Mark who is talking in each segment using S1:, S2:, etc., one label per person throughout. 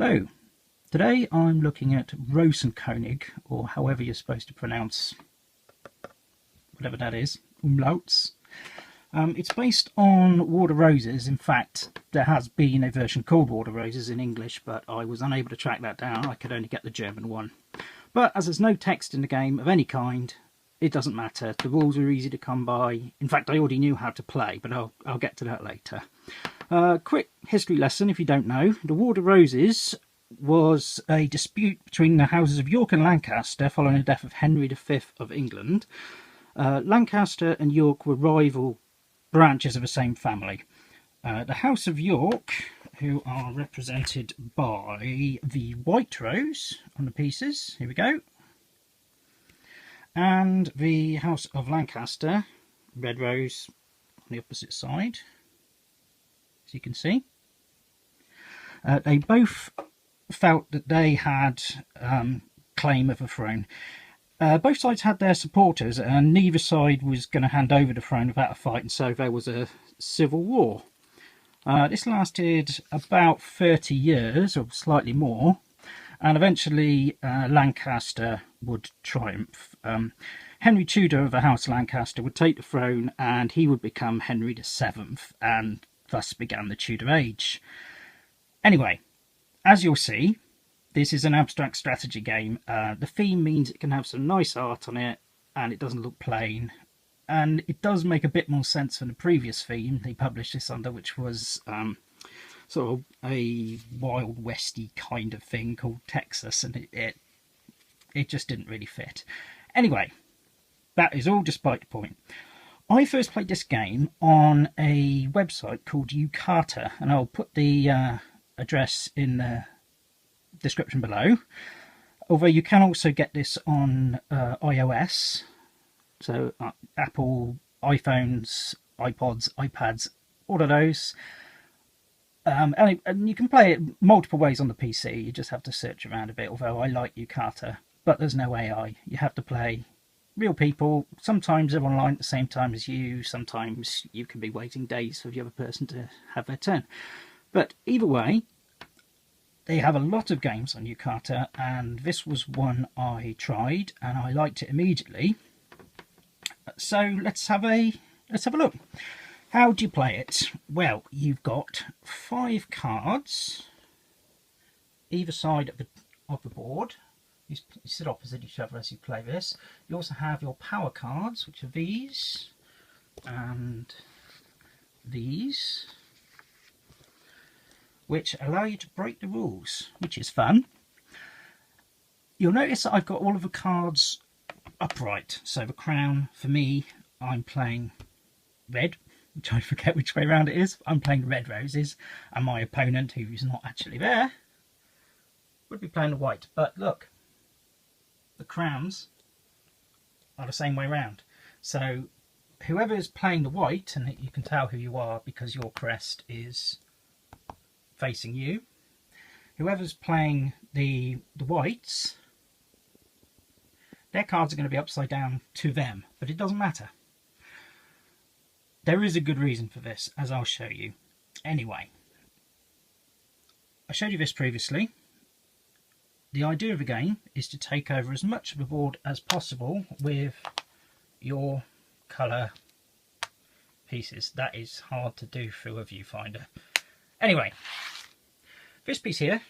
S1: Hello, today I'm looking at Rosenkonig, or however you're supposed to pronounce whatever that is, umlauts. It's based on Water Roses. In fact, there has been a version called Water Roses in English, but I was unable to track that down. I could only get the German one. But as there's no text in the game of any kind, it doesn't matter. The rules are easy to come by. In fact, I already knew how to play, but I'll get to that later. Quick history lesson if you don't know. The Water Roses was a dispute between the houses of York and Lancaster following the death of Henry V of England. Lancaster and York were rival branches of the same family. The House of York, who are represented by the white rose on the pieces, here we go, and the House of Lancaster, red rose on the opposite side, as you can see. They both felt that they had claim of a throne. Both sides had their supporters, and neither side was going to hand over the throne without a fight, and so there was a civil war. This lasted about 30 years, or slightly more, and eventually Lancaster would triumph. Henry Tudor of the House of Lancaster would take the throne, and he would become Henry VII, and thus began the Tudor Age. Anyway, as you'll see, this is an abstract strategy game. The theme means it can have some nice art on it, and it doesn't look plain. And it does make a bit more sense than the previous theme they published this under, which was sort of a Wild Westy kind of thing called Texas, and it just didn't really fit. Anyway, that is all despite the point. I first played this game on a website called Yukata, and I'll put the address in the description below. Although you can also get this on iOS, so Apple, iPhones, iPods, iPads, all of those. And you can play it multiple ways on the PC. You just have to search around a bit, although I like Yukata, but there's no AI. You have to play real people. Sometimes they're online at the same time as you. Sometimes you can be waiting days for the other person to have their turn. But either way, they have a lot of games on Yukata, and this was one I tried, and I liked it immediately. So let's have a look. How do you play it? Well, you've got 5 cards either side of the board. You sit opposite each other as you play this. You also have your power cards, which are these and these, which allow you to break the rules, which is fun. You'll notice that I've got all of the cards upright. So the crown, for me, I'm playing red, which I forget which way around it is. I'm playing red roses, and my opponent, who is not actually there, would be playing the white. But look, the crowns are the same way around. So whoever is playing the white, and you can tell who you are because your crest is facing you, whoever's playing the whites, their cards are going to be upside down to them, but it doesn't matter. There is a good reason for this, as I'll show you. Anyway, I showed you this previously. The idea of the game is to take over as much of the board as possible with your colour pieces. That is hard to do through a viewfinder. Anyway, this piece here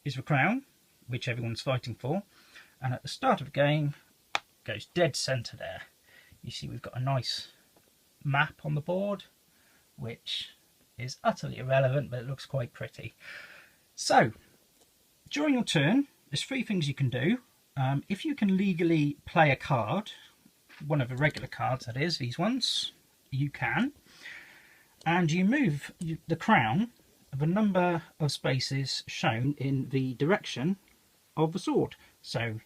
S1: is the crown, which everyone's fighting for, and at the start of the game it goes dead centre there. You see we've got a nice map on the board, which is utterly irrelevant, but it looks quite pretty. So during your turn, there's 3 things you can do. If you can legally play a card, one of the regular cards that is, these ones, you can, and you move the crown of a number of spaces shown in the direction of the sword. So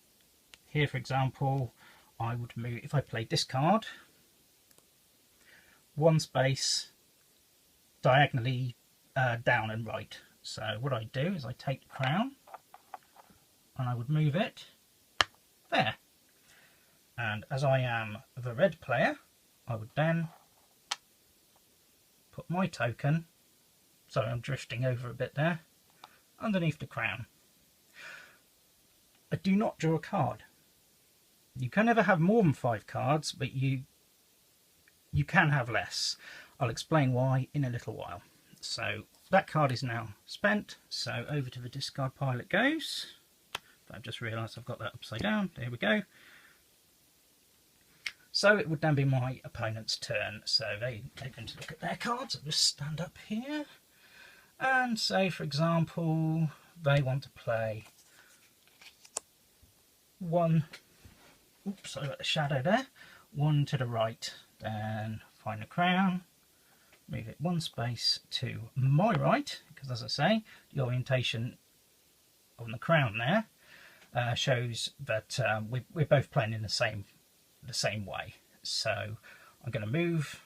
S1: here, for example, I would move, if I played this card, 1 space diagonally down and right. So what I do is I take the crown and I would move it there. And as I am the red player, I would then put my token, sorry I'm drifting over a bit there, underneath the crown. I do not draw a card. You can never have more than 5 cards, but you can have less. I'll explain why in a little while. So that card is now spent, so over to the discard pile it goes. I've just realised I've got that upside down. There we go. So it would then be my opponent's turn. So they're going to look at their cards. I'll just stand up here. And say, for example, they want to play one. Oops, I got a shadow there. One to the right. Then find the crown. Move it 1 space to my right. Because as I say, the orientation on the crown there shows that we're both playing in the same way. So I'm going to move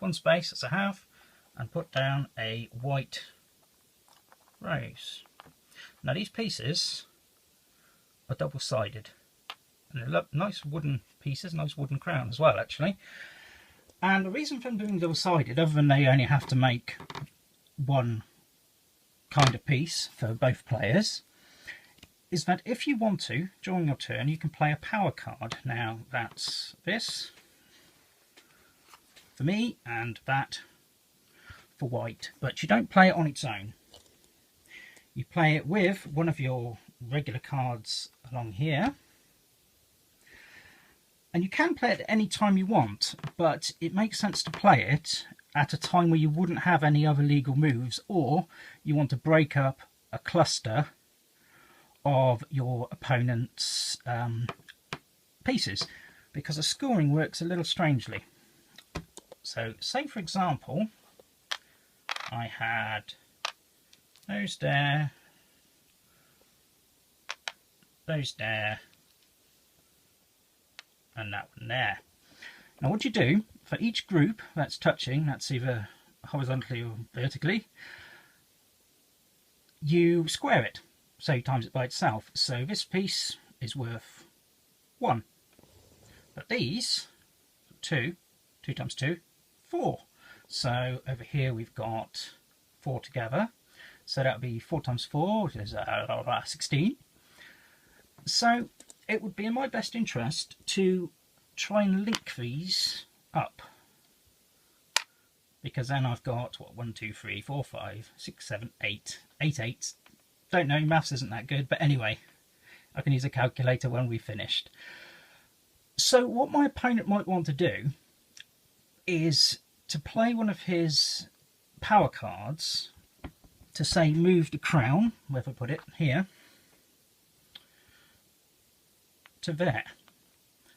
S1: 1 space as I have and put down a white rose. Now these pieces are double-sided and they look nice wooden pieces, nice wooden crown as well actually. And the reason for them being double-sided, other than they only have to make one kind of piece for both players, is that if you want to, during your turn, you can play a power card. Now that's this for me and that for white, but you don't play it on its own. You play it with one of your regular cards along here, and you can play it at any time you want, but it makes sense to play it at a time where you wouldn't have any other legal moves, or you want to break up a cluster of your opponent's pieces, because the scoring works a little strangely. So say for example I had those there, those there, and that one there. Now what you do for each group that's touching, that's either horizontally or vertically, you square it. So you times it by itself. So this piece is worth 1. But these, 2 times 2, 4. So over here we've got 4 together. So that would be 4 times 4, which is 16. So it would be in my best interest to try and link these up. Because then I've got, what, 1, 2, 3, 4, 5, 6, 7, 8, 8 eights. Don't know, maths isn't that good, but anyway, I can use a calculator when we've finished. So what my opponent might want to do is to play one of his power cards to say move the crown, where I put it, here, to there.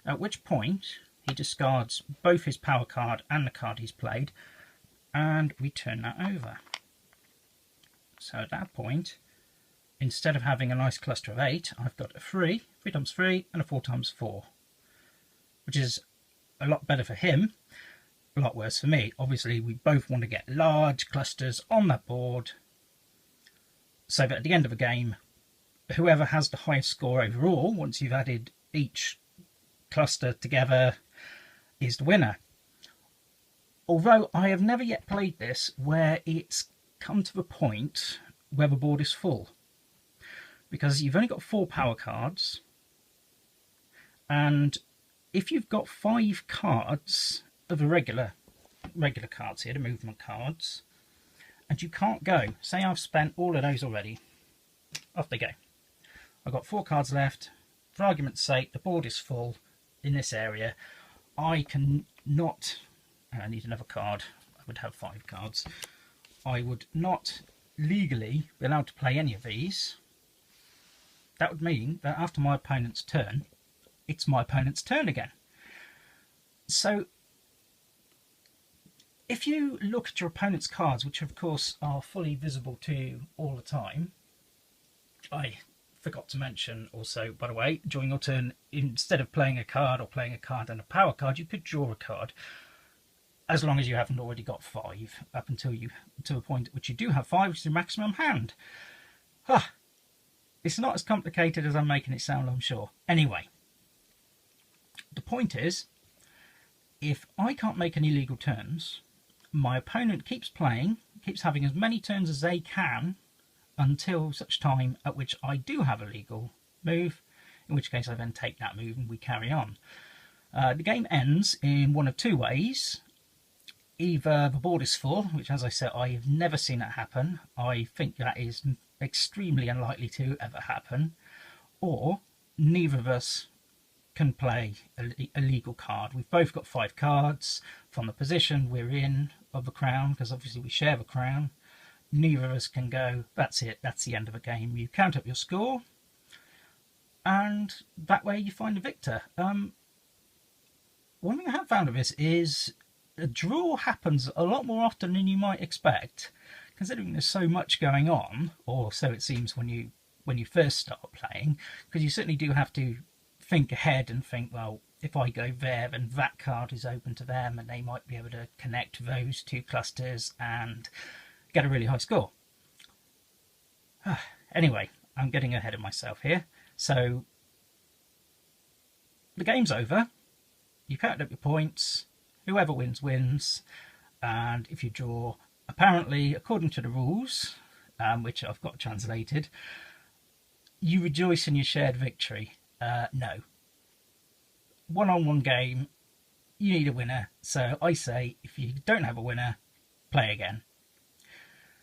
S1: At which point he discards both his power card and the card he's played, and we turn that over. So at that point, instead of having a nice cluster of 8, I've got a 3 times 3, and a 4 times 4. Which is a lot better for him, a lot worse for me. Obviously, we both want to get large clusters on that board, so that at the end of the game, whoever has the highest score overall, once you've added each cluster together, is the winner. Although I have never yet played this where it's come to the point where the board is full. Because you've only got 4 power cards, and if you've got 5 cards of the regular cards here, the movement cards, and you can't go, say I've spent all of those already, off they go. I've got 4 cards left. For argument's sake, the board is full in this area. I can not, I need another card, I would have 5 cards. I would not legally be allowed to play any of these. That would mean that after my opponent's turn, it's my opponent's turn again. So, if you look at your opponent's cards, which of course are fully visible to you all the time, I forgot to mention also, by the way, during your turn, instead of playing a card or playing a card and a power card, you could draw a card, as long as you haven't already got 5, up until you to a point at which you do have 5, which is your maximum hand. It's not as complicated as I'm making it sound, I'm sure. Anyway, the point is, if I can't make any legal turns, my opponent keeps playing, keeps having as many turns as they can until such time at which I do have a legal move, in which case I then take that move and we carry on. The game ends in one of two ways. Either the board is full, which, as I said, I have never seen it happen. I think that is extremely unlikely to ever happen. Or neither of us can play a legal card. We've both got 5 cards from the position we're in of the crown, because obviously we share the crown. Neither of us can go, that's it, that's the end of the game. You count up your score, and that way you find the victor. One thing I have found of this is a draw happens a lot more often than you might expect, considering there's so much going on, or so it seems when you first start playing, because you certainly do have to think ahead and think, well, if I go there, then that card is open to them, and they might be able to connect those 2 clusters and get a really high score. Anyway, I'm getting ahead of myself here. So the game's over. You count up your points. Whoever wins, wins. And if you draw, apparently, according to the rules, which I've got translated, you rejoice in your shared victory. No. One-on-one game, you need a winner. So I say, if you don't have a winner, play again.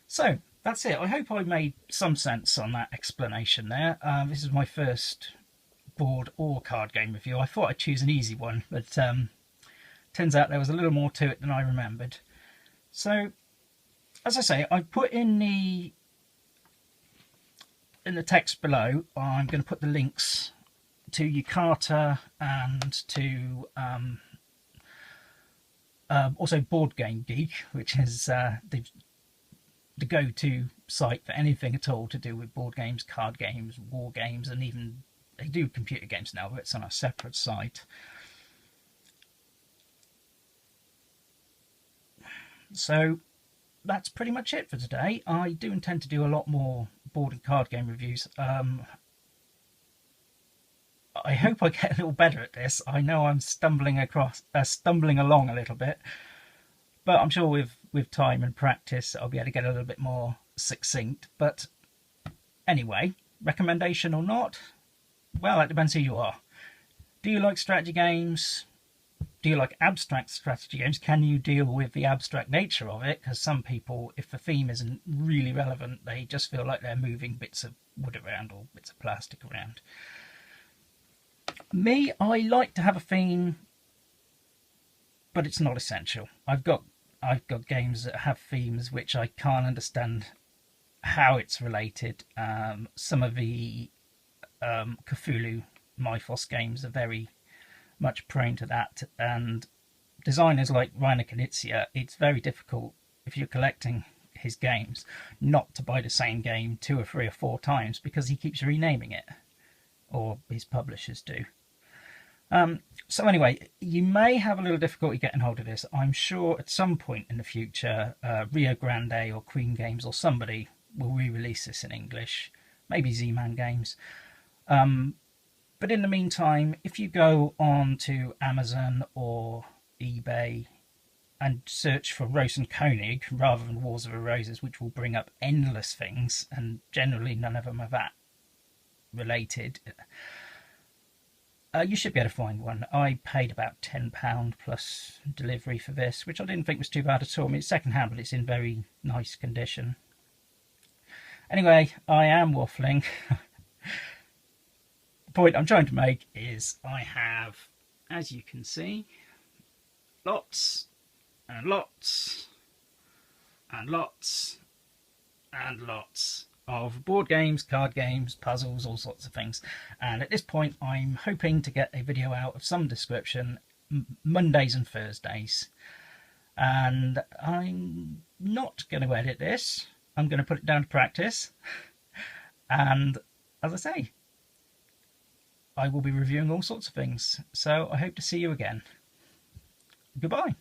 S1: So that's it. I hope I made some sense on that explanation there. This is my first board or card game review. I thought I'd choose an easy one, but turns out there was a little more to it than I remembered. So, as I say, I put in the text below, I'm going to put the links to Yukata and to also Board Game Geek, which is the go-to site for anything at all to do with board games, card games, war games, and even they do computer games now, but it's on a separate site. So that's pretty much it for today. I do intend to do a lot more board and card game reviews. I hope I get a little better at this. I know I'm stumbling along a little bit, but I'm sure with time and practice I'll be able to get a little bit more succinct. But anyway, recommendation or not, well, it depends who you are. Do you like strategy games? Do you like abstract strategy games? Can you deal with the abstract nature of it? Because some people, if the theme isn't really relevant, they just feel like they're moving bits of wood around or bits of plastic around. Me, I like to have a theme, but it's not essential. I've got games that have themes which I can't understand how it's related. Some of the Cthulhu Mythos games are very much prone to that, and designers like Rainer Knizia, it's very difficult if you're collecting his games not to buy the same game 2 or 3 or 4 times, because he keeps renaming it, or his publishers do. So anyway, you may have a little difficulty getting hold of this. I'm sure at some point in the future Rio Grande or Queen Games or somebody will re-release this in English, maybe Z-Man Games. But in the meantime, if you go on to Amazon or eBay and search for Rosenkonig rather than Wars of the Roses, which will bring up endless things, and generally none of them are that related, you should be able to find one. I paid about £10 plus delivery for this, which I didn't think was too bad at all. I mean, it's second hand, but it's in very nice condition. Anyway, I am waffling. The point I'm trying to make is I have, as you can see, lots and lots and lots and lots of board games, card games, puzzles, all sorts of things. And at this point I'm hoping to get a video out of some description Mondays and Thursdays. And I'm not going to edit this. I'm going to put it down to practice. And as I say, I will be reviewing all sorts of things. So I hope to see you again. Goodbye.